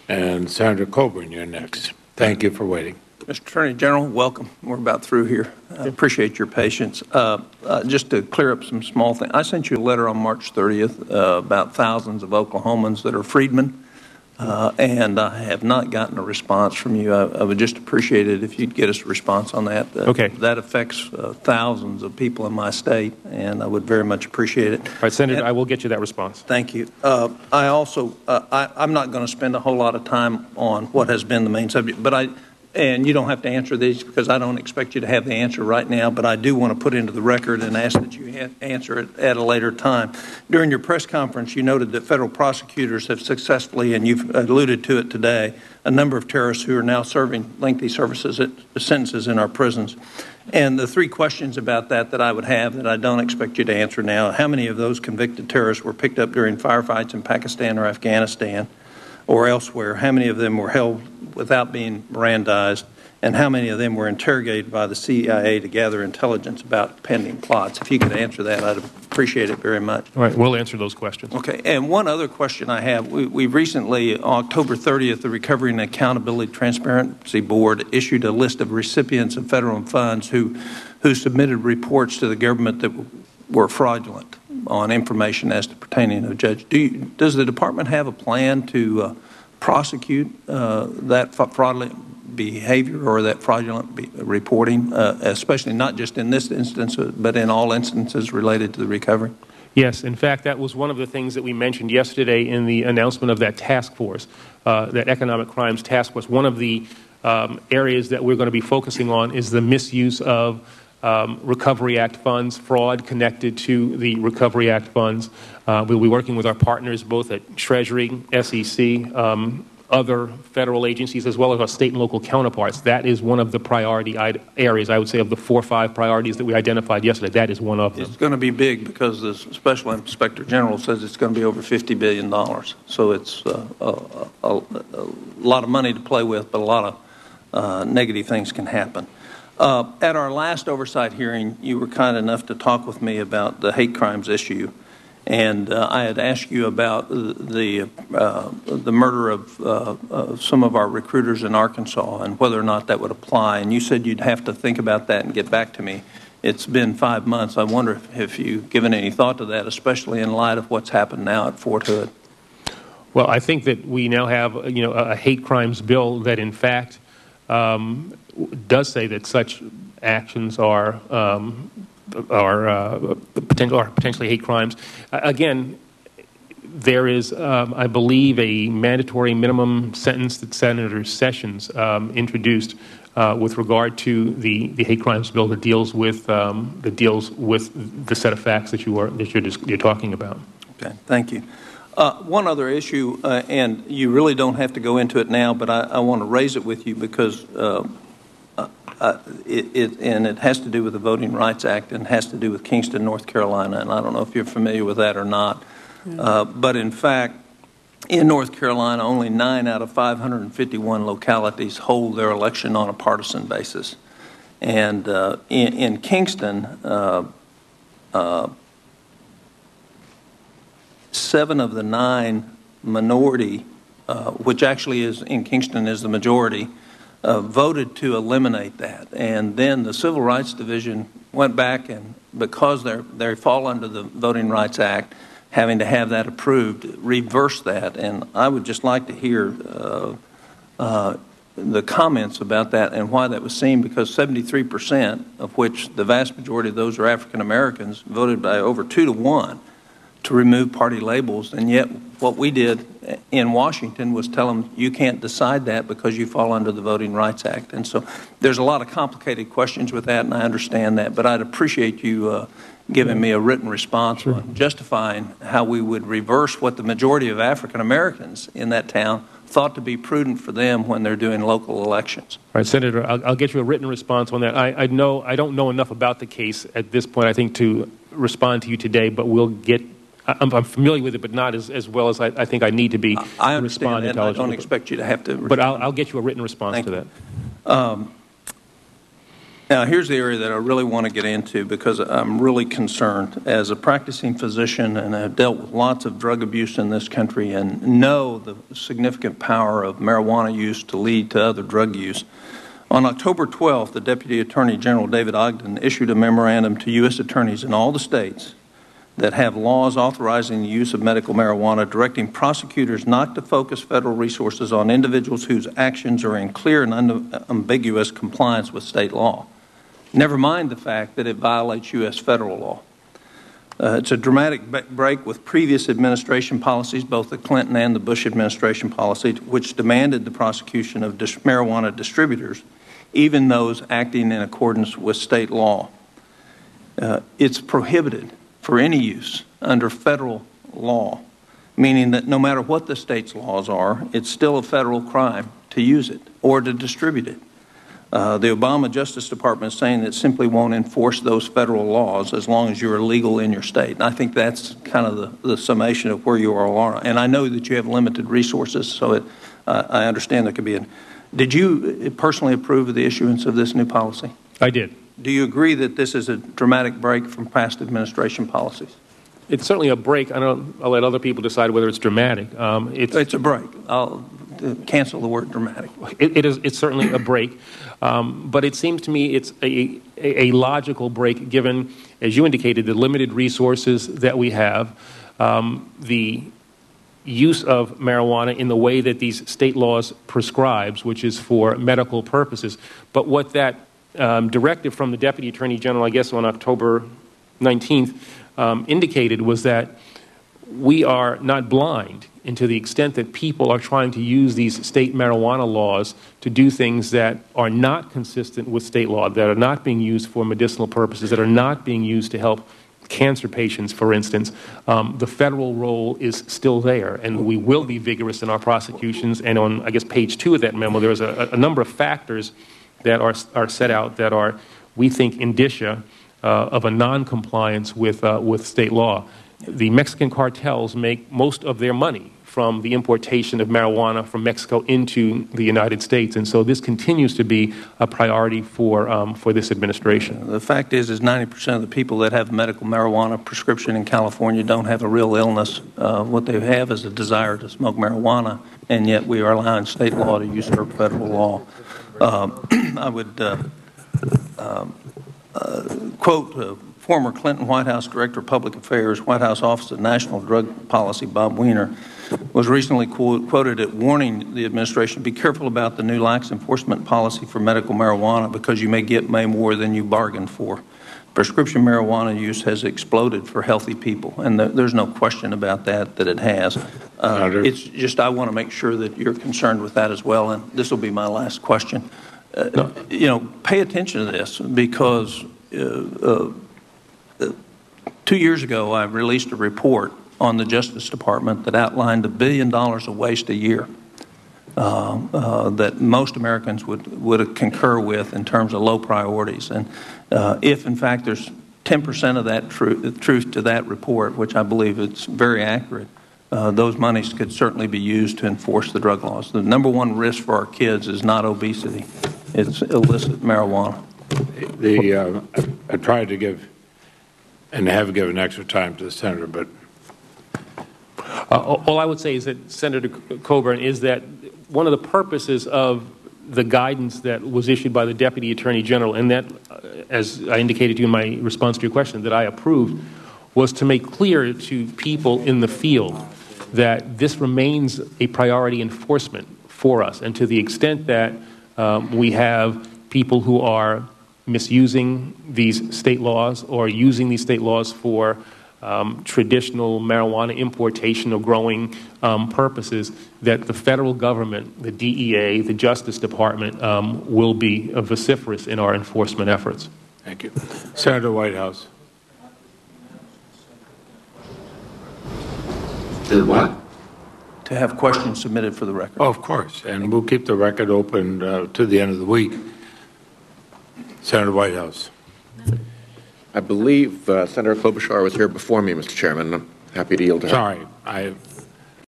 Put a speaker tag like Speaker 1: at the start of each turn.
Speaker 1: And Senator Coburn, you're next. Thank you for waiting.
Speaker 2: Mr. Attorney General, welcome. We're about through here. I appreciate your patience. Just to clear up some small things, I sent you a letter on March 30th about thousands of Oklahomans that are freedmen, and I have not gotten a response from you. I would just appreciate it if you'd get us a response on that.
Speaker 3: Okay.
Speaker 2: That affects thousands of people in my state, and I would very much appreciate it.
Speaker 3: All right, Senator, I will get you that response.
Speaker 2: Thank you. I also, I'm not going to spend a whole lot of time on what has been the main subject, but and you don't have to answer these because I don't expect you to have the answer right now, but I do want to put into the record and ask that you answer it at a later time. During your press conference, you noted that federal prosecutors have successfully, and you've alluded to it today, a number of terrorists who are now serving lengthy sentences in our prisons. And the three questions about that I would have that I don't expect you to answer now: how many of those convicted terrorists were picked up during firefights in Pakistan or Afghanistan or elsewhere? How many of them were held without being Mirandized, and how many of them were interrogated by the CIA to gather intelligence about pending plots? If you could answer that, I'd appreciate it very much.
Speaker 3: All right, we'll answer those questions.
Speaker 2: Okay, and one other question I have. We recently, October 30th, the Recovery and Accountability Transparency Board issued a list of recipients of federal funds who submitted reports to the government that were fraudulent on information as to pertaining to a judge. Does the department have a plan to prosecute that fraudulent behavior or that fraudulent reporting, especially not just in this instance, but in all instances related to the recovery?
Speaker 3: Yes. In fact, that was one of the things that we mentioned yesterday in the announcement of that task force, that economic crimes task force. One of the areas that we're going to be focusing on is the misuse of Recovery Act funds, fraud connected to the Recovery Act funds. We'll be working with our partners both at Treasury, SEC, other federal agencies, as well as our state and local counterparts. That is one of the priority areas, I would say, of the 4 or 5 priorities that we identified yesterday. That is one of them.
Speaker 2: It's going to be big because the Special Inspector General says it's going to be over $50 billion. So it's a lot of money to play with, but a lot of negative things can happen. At our last oversight hearing, you were kind enough to talk with me about the hate crimes issue, and I had asked you about the murder of some of our recruiters in Arkansas and whether or not that would apply, and you said you'd have to think about that and get back to me. It's been 5 months. I wonder if you've given any thought to that, especially in light of what's happened now at Fort Hood.
Speaker 3: Well, I think that we now have a hate crimes bill that, in fact, does say that such actions are potentially hate crimes. Again, there is, I believe, a mandatory minimum sentence that Senator Sessions introduced with regard to the hate crimes bill that deals with the set of facts that you're talking about.
Speaker 2: Okay, thank you. One other issue, and you really don't have to go into it now, but I want to raise it with you because it has to do with the Voting Rights Act and has to do with Kingston, North Carolina, and I don't know if you're familiar with that or not. But in fact, in North Carolina, only 9 out of 551 localities hold their election on a partisan basis. And in Kingston, 7 of the 9 minority, which actually is in Kingston is the majority, voted to eliminate that. And then the Civil Rights Division went back and, because they fall under the Voting Rights Act, having to have that approved, reverse that. And I would just like to hear the comments about that and why that was seen, because 73%, of which the vast majority of those are African Americans, voted by over 2 to 1 to remove party labels. And yet what we did in Washington was tell them you can't decide that because you fall under the Voting Rights Act. And so there's a lot of complicated questions with that, and I understand that, but I'd appreciate you giving me a written response on justifying how we would reverse what the majority of African Americans in that town thought to be prudent for them when they're doing local elections.
Speaker 3: All right, Senator, I'll get you a written response on that. I don't know enough about the case at this point, I think, to respond to you today, but we'll get. I'm familiar with it, but not as well as I think I need to be.
Speaker 2: I understand that. I don't expect you to have to respond.
Speaker 3: But I'll get you a written response to that.
Speaker 2: Now, here's the area that I really want to get into because I'm really concerned. As a practicing physician, and I've dealt with lots of drug abuse in this country and know the significant power of marijuana use to lead to other drug use. On October 12th, the Deputy Attorney General David Ogden issued a memorandum to U.S. attorneys in all the states that have laws authorizing the use of medical marijuana, directing prosecutors not to focus federal resources on individuals whose actions are in clear and unambiguous compliance with state law. Never mind the fact that it violates U.S. federal law. It's a dramatic break with previous administration policies, both the Clinton and the Bush administration policy, which demanded the prosecution of marijuana distributors, even those acting in accordance with state law. It's prohibited for any use under federal law, meaning that no matter what the state's laws are, it's still a federal crime to use it or to distribute it. The Obama Justice Department is saying that it simply won't enforce those federal laws as long as you're legal in your state. And I think that's kind of the summation of where you all are. And I know that you have limited resources, so I understand there could be Did you personally approve of the issuance of this new policy?
Speaker 3: I did.
Speaker 2: Do you agree that this is a dramatic break from past administration policies?
Speaker 3: It's certainly a break. I'll let other people decide whether it's dramatic.
Speaker 2: It's a break. I'll cancel the word dramatic.
Speaker 3: It's certainly a break. But it seems to me it's a logical break given, as you indicated, the limited resources that we have, the use of marijuana in the way that these state laws prescribes, which is for medical purposes. But what that directive from the Deputy Attorney General, I guess on October 19th, indicated was that we are not blind, and to the extent that people are trying to use these state marijuana laws to do things that are not consistent with state law, that are not being used for medicinal purposes, that are not being used to help cancer patients, for instance, the federal role is still there, and we will be vigorous in our prosecutions. And on, I guess, page 2 of that memo, there's a number of factors that are set out that are, we think, indicia of a non-compliance with state law. The Mexican cartels make most of their money from the importation of marijuana from Mexico into the United States, and so this continues to be a priority for this administration.
Speaker 2: The fact is 90% of the people that have medical marijuana prescription in California don't have a real illness. What they have is a desire to smoke marijuana, and yet we are allowing state law to usurp federal law. I would quote former Clinton White House Director of Public Affairs, White House Office of National Drug Policy, Bob Weiner, was recently quoted at warning the administration, be careful about the new lax enforcement policy for medical marijuana because you may get way more than you bargained for. Prescription marijuana use has exploded for healthy people, and there's no question about that it has. It's just I want to make sure that you're concerned with that as well, and this will be my last question. You know, pay attention to this because 2 years ago I released a report on the Justice Department that outlined $1 billion of waste a year that most Americans would concur with in terms of low priorities. And if, in fact, there's 10% of that truth to that report, which I believe it's very accurate, those monies could certainly be used to enforce the drug laws. The number one risk for our kids is not obesity. It's illicit marijuana.
Speaker 1: I tried to give and have given extra time to the Senator, but
Speaker 3: all I would say is that, Senator Coburn, is that one of the purposes of the guidance that was issued by the Deputy Attorney General, and that, as I indicated to you in my response to your question, that I approved, was to make clear to people in the field that this remains a priority enforcement for us. And to the extent that we have people who are misusing these state laws or using these state laws for traditional marijuana importation or growing purposes, that the federal government, the DEA, the Justice Department will be vociferous in our enforcement efforts.
Speaker 1: Thank you. Senator Whitehouse.
Speaker 4: The what?
Speaker 2: To have questions submitted for the record.
Speaker 1: Oh, of course, and we'll keep the record open to the end of the week. Senator Whitehouse.
Speaker 4: I believe Senator Klobuchar was here before me, Mr. Chairman. I'm happy to yield to her.
Speaker 1: Sorry,